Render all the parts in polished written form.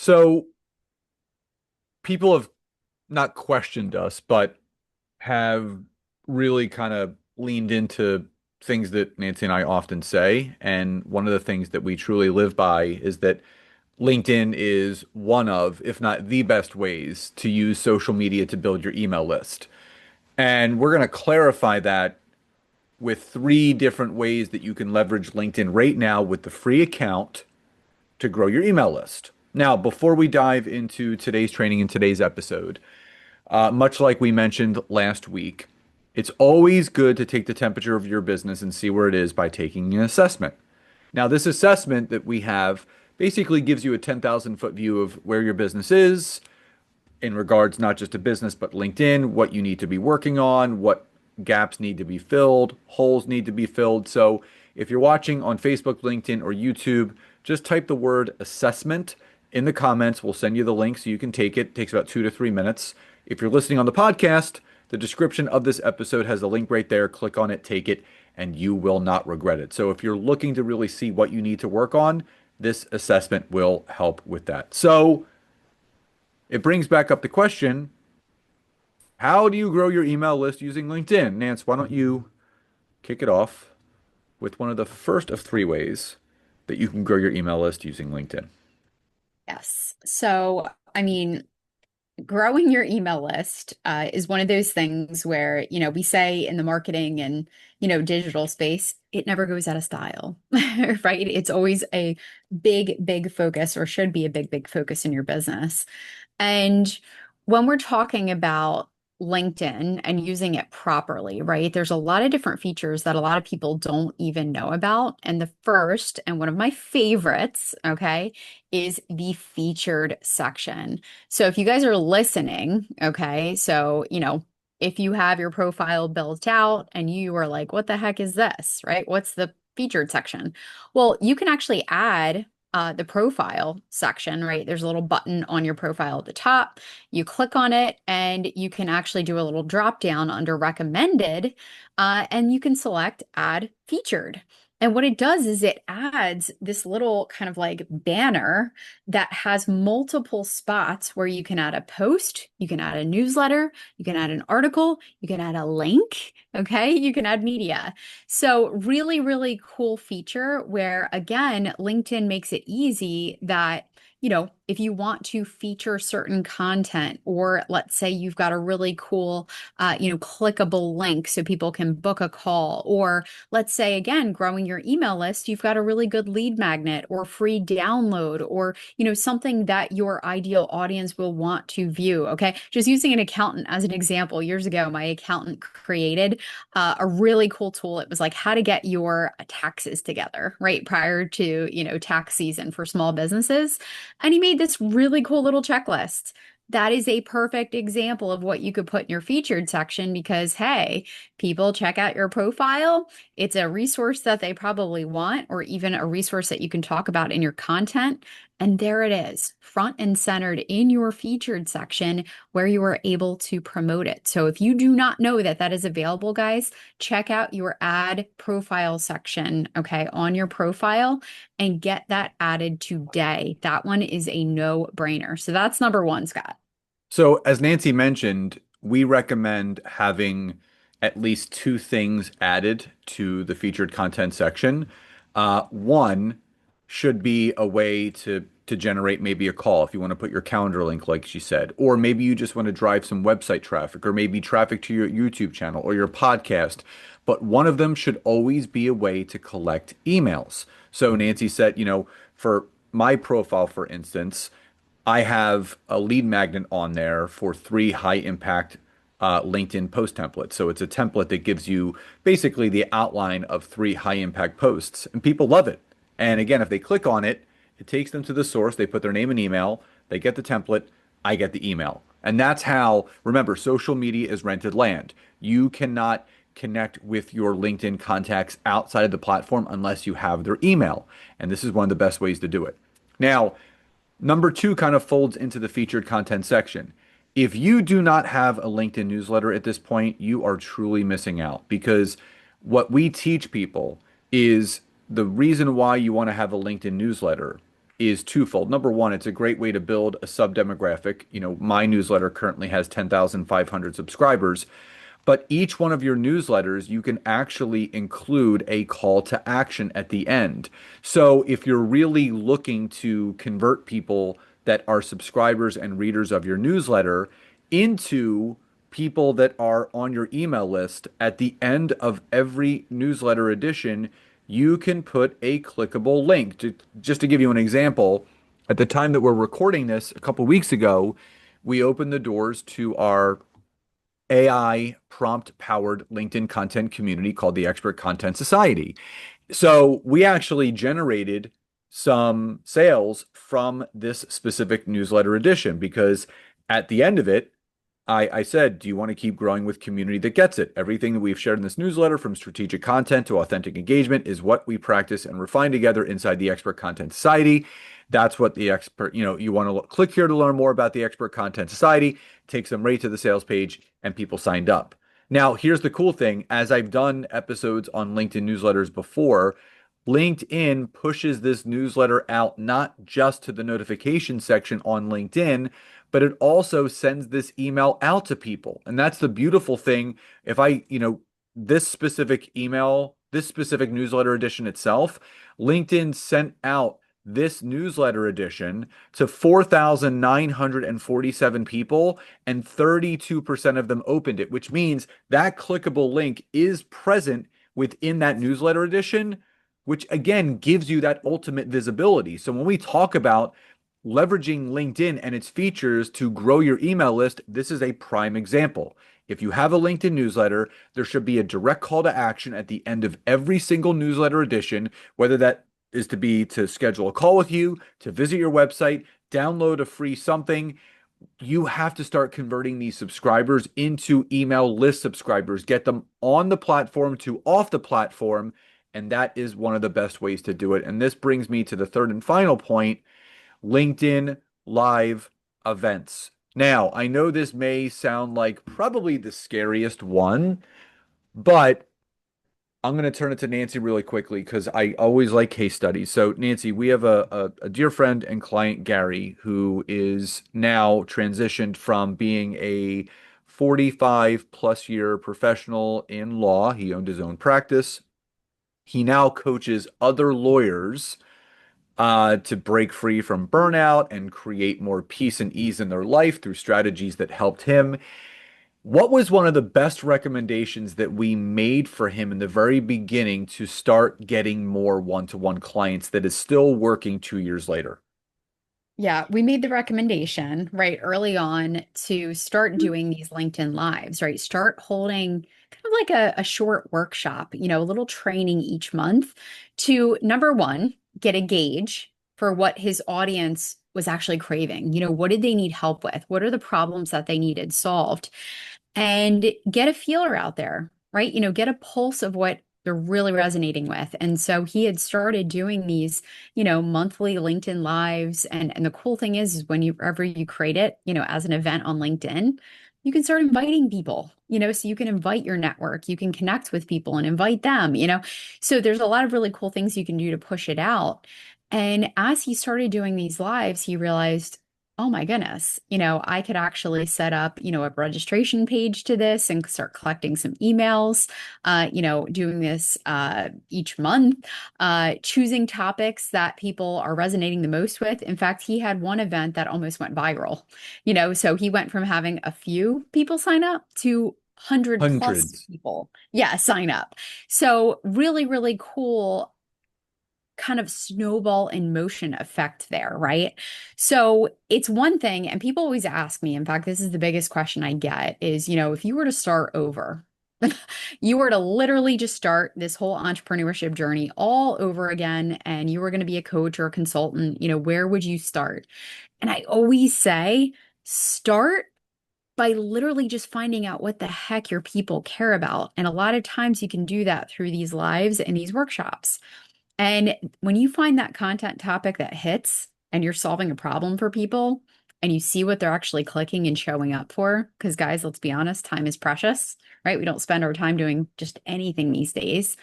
So people have not questioned us, but have really kind of leaned into things that Nancy and I often say. And one of the things that we truly live by is that LinkedIn is one of, if not the best ways to use social media to build your email list. And we're going to clarify that with three different ways that you can leverage LinkedIn right now with the free account to grow your email list. Now, before we dive into today's training and today's episode, much like we mentioned last week, it's always good to take the temperature of your business and see where it is by taking an assessment. Now, this assessment that we have basically gives you a 10,000-foot view of where your business is in regards not just to business, but LinkedIn, what you need to be working on, what gaps need to be filled, holes need to be filled. So if you're watching on Facebook, LinkedIn, or YouTube, just type the word assessment in the comments. We'll send you the link so you can take it. It takes about 2 to 3 minutes. If you're listening on the podcast, the description of this episode has a link right there. Click on it, take it, and you will not regret it. So if you're looking to really see what you need to work on, this assessment will help with that. So it brings back up the question, how do you grow your email list using LinkedIn? Nance, why don't you kick it off with one of the first of three ways that you can grow your email list using LinkedIn? Yes. So, I mean, growing your email list is one of those things where, we say in the marketing and, digital space, it never goes out of style, right? It's always a big, big focus or should be a big, big focus in your business. And when we're talking about LinkedIn and using it properly, right? There's a lot of different features that a lot of people don't even know about. And the first, and one of my favorites, okay, is the featured section. So if you guys are listening, okay, so, if you have your profile built out and you are like, what the heck is this, right? What's the featured section? Well, you can actually add the profile section, right? There's a little button on your profile at the top. You click on it and you can actually do a little drop down under recommended, and you can select add featured. And what it does is it adds this little kind of like banner that has multiple spots where you can add a post, you can add a newsletter, you can add an article, you can add a link, okay? You can add media. So really, really cool feature where again, LinkedIn makes it easy that, if you want to feature certain content, or let's say you've got a really cool, clickable link so people can book a call, or let's say again, growing your email list, you've got a really good lead magnet or free download, or, something that your ideal audience will want to view. Okay. Just using an accountant as an example, years ago, my accountant created a really cool tool. It was like how to get your taxes together, right? Prior to, tax season for small businesses. And he made this really cool little checklist. That is a perfect example of what you could put in your featured section because, hey, people check out your profile. It's a resource that they probably want, or even a resource that you can talk about in your content. And there it is, front and centered in your featured section where you are able to promote it. So if you do not know that that is available, guys, check out your add profile section, okay, on your profile and get that added today. That one is a no-brainer. So that's number one, Scott. So, as Nancy mentioned, we recommend having at least two things added to the featured content section. One should be a way to generate maybe a call if you want to put your calendar link, like she said, or maybe you just want to drive some website traffic, or maybe traffic to your YouTube channel or your podcast. But one of them should always be a way to collect emails. So Nancy said, for my profile, for instance, I have a lead magnet on there for three high impact LinkedIn post templates. So it's a template that gives you basically the outline of three high impact posts, and people love it. And again, if they click on it, it takes them to the source. They put their name and email, they get the template, I get the email. And that's how, remember, social media is rented land. You cannot connect with your LinkedIn contacts outside of the platform unless you have their email. And this is one of the best ways to do it. Now, number two kind of folds into the featured content section. If you do not have a LinkedIn newsletter at this point, you are truly missing out because what we teach people is the reason why you want to have a LinkedIn newsletter is twofold. Number one, it's a great way to build a sub-demographic. My newsletter currently has 10,500 subscribers, but each one of your newsletters, you can actually include a call to action at the end. So if you're really looking to convert people that are subscribers and readers of your newsletter into people that are on your email list, at the end of every newsletter edition, you can put a clickable link. Just to give you an example, at the time that we're recording this a couple weeks ago, we opened the doors to our AI prompt powered LinkedIn content community called the Expert Content Society. So we actually generated some sales from this specific newsletter edition because at the end of it, I said, do you want to keep growing with community that gets it? Everything that we've shared in this newsletter, from strategic content to authentic engagement, is what we practice and refine together inside the Expert Content Society. That's what the expert, you want to click here to learn more about the Expert Content Society, takes them right to the sales page, and people signed up. Now, here's the cool thing. As I've done episodes on LinkedIn newsletters before, LinkedIn pushes this newsletter out not just to the notification section on LinkedIn, but it also sends this email out to people. And that's the beautiful thing. If this specific email, this specific newsletter edition itself, LinkedIn sent out this newsletter edition to 4,947 people, and 32% of them opened it, which means that clickable link is present within that newsletter edition, which again gives you that ultimate visibility. So when we talk about leveraging LinkedIn and its features to grow your email list, this is a prime example. If you have a LinkedIn newsletter, there should be a direct call to action at the end of every single newsletter edition, whether that is to schedule a call with you, to visit your website, download a free something. You have to start converting these subscribers into email list subscribers, get them on the platform to off the platform, and that is one of the best ways to do it. And this brings me to the third and final point: LinkedIn Live events. Now, I know this may sound like probably the scariest one, but I'm going to turn it to Nancy really quickly because I always like case studies. So, Nancy, we have a dear friend and client, Gary, who is now transitioned from being a 45 plus year professional in law. He owned his own practice. He now coaches other lawyers to break free from burnout and create more peace and ease in their life through strategies that helped him. What was one of the best recommendations that we made for him in the very beginning to start getting more one-to-one clients that is still working 2 years later? Yeah, we made the recommendation right early on to start doing these LinkedIn lives, right? Start holding kind of like a short workshop, a little training each month to, number one, get a gauge for what his audience was actually craving. What did they need help with? What are the problems that they needed solved? And get a feeler out there, right? Get a pulse of what they're really resonating with. And so he had started doing these, monthly LinkedIn lives. And the cool thing is whenever you create it, as an event on LinkedIn, you can start inviting people, so you can invite your network, you can connect with people and invite them, So there's a lot of really cool things you can do to push it out. And as he started doing these lives, he realized, oh my goodness, I could actually set up, a registration page to this and start collecting some emails, doing this each month, choosing topics that people are resonating the most with. In fact, he had one event that almost went viral, so he went from having a few people sign up to 100 plus Hundreds. people, yeah, sign up. So really, really cool kind of snowball in motion effect there, right? So it's one thing, and people always ask me, in fact, this is the biggest question I get is, if you were to start over, you were to literally just start this whole entrepreneurship journey all over again, and you were going to be a coach or a consultant, where would you start? And I always say, start by literally just finding out what the heck your people care about. And a lot of times you can do that through these lives and these workshops. And when you find that content topic that hits and you're solving a problem for people and you see what they're actually clicking and showing up for, because guys, let's be honest, time is precious, right? We don't spend our time doing just anything these days.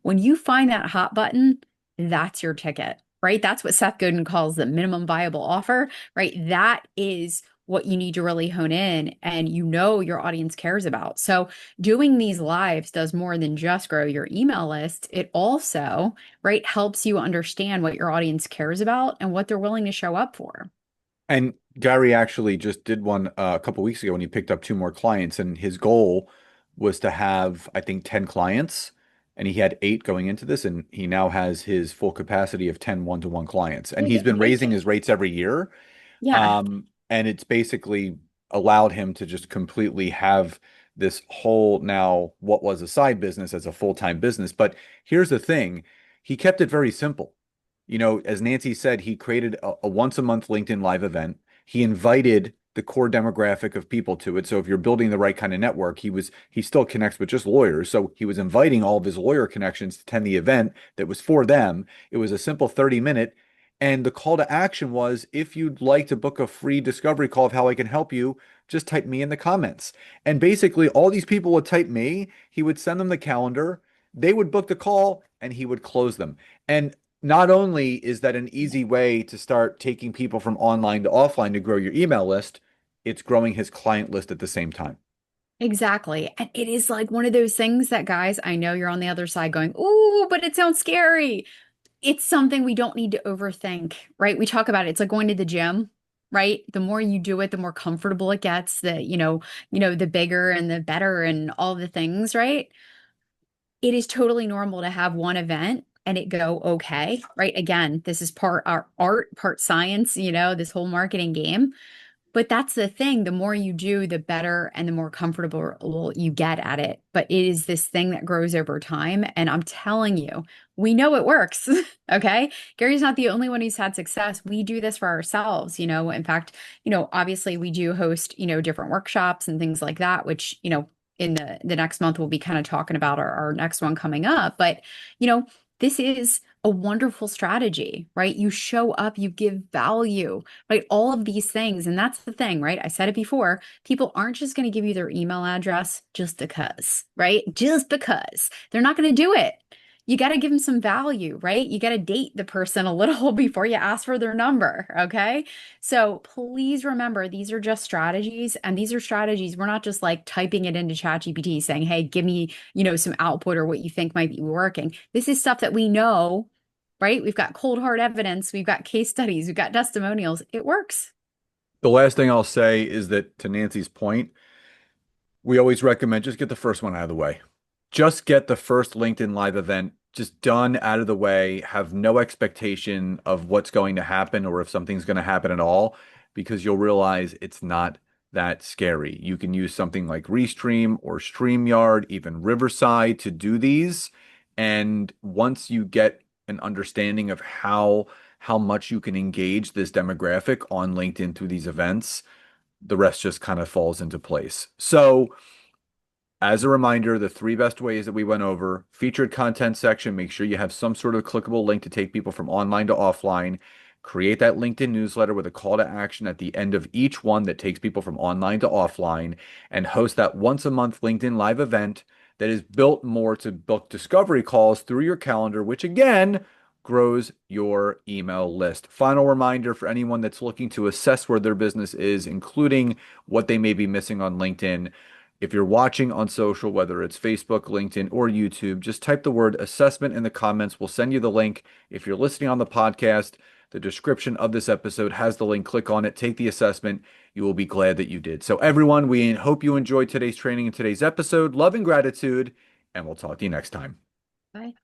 When you find that hot button, that's your ticket. right? That's what Seth Godin calls the minimum viable offer, right? That is what you need to really hone in and your audience cares about. So doing these lives does more than just grow your email list. It also, right, helps you understand what your audience cares about and what they're willing to show up for. And Gary actually just did one a couple weeks ago when he picked up two more clients, and his goal was to have, I think, 10 clients, and he had eight going into this, and he now has his full capacity of 10 one-to-one clients. And he's been raising his rates every year. Yeah, And it's basically allowed him to just completely have this whole now what was a side business as a full-time business. But here's the thing, he kept it very simple. As Nancy said, he created a once a month LinkedIn Live event. He invited the core demographic of people to it. So if you're building the right kind of network, he still connects with just lawyers. So he was inviting all of his lawyer connections to attend the event that was for them. It was a simple 30-minute. And the call to action was, if you'd like to book a free discovery call of how I can help you, just type me in the comments. And basically, all these people would type me. He would send them the calendar. They would book the call and he would close them. And not only is that an easy way to start taking people from online to offline to grow your email list, it's growing his client list at the same time. exactly. And it is like one of those things that, guys, I know you're on the other side going, "Ooh, but it sounds scary." It's something we don't need to overthink, right? We talk about it. It's like going to the gym, right? The more you do it, the more comfortable it gets, the bigger and the better and all the things, right? It is totally normal to have one event and it go okay, right? Again, this is part our art, part science, this whole marketing game. But that's the thing. The more you do, the better and the more comfortable you get at it. But it is this thing that grows over time. And I'm telling you, we know it works. Okay. Gary's not the only one who's had success. We do this for ourselves. In fact, obviously we do host, different workshops and things like that, which, in the next month we'll be kind of talking about our next one coming up. But, this is a wonderful strategy, right? You show up, you give value, right? All of these things. And that's the thing, right? I said it before. People aren't just going to give you their email address just because, right? Just because. They're not going to do it. You got to give them some value, right? You got to date the person a little before you ask for their number. Okay. So please remember, these are just strategies. And these are strategies. We're not just like typing it into ChatGPT saying, hey, give me, some output or what you think might be working. This is stuff that we know, right? We've got cold hard evidence, we've got case studies, we've got testimonials. It works. The last thing I'll say is that, to Nancy's point, we always recommend just get the first one out of the way. Just get the first LinkedIn Live event just done out of the way. Have no expectation of what's going to happen or if something's going to happen at all, because you'll realize it's not that scary. You can use something like Restream or StreamYard, even Riverside to do these. And once you get an understanding of how much you can engage this demographic on LinkedIn through these events, the rest just kind of falls into place. So, as a reminder, the three best ways that we went over: featured content section, make sure you have some sort of clickable link to take people from online to offline. Create that LinkedIn newsletter with a call to action at the end of each one that takes people from online to offline, and host that once a month LinkedIn live event that is built more to book discovery calls through your calendar, which again grows your email list. Final reminder for anyone that's looking to assess where their business is, including what they may be missing on LinkedIn. If you're watching on social, whether it's Facebook, LinkedIn, or YouTube, just type the word assessment in the comments. We'll send you the link. If you're listening on the podcast, the description of this episode has the link. Click on it, take the assessment. You will be glad that you did. So, everyone, we hope you enjoyed today's training and today's episode. Love and gratitude, and we'll talk to you next time. Bye.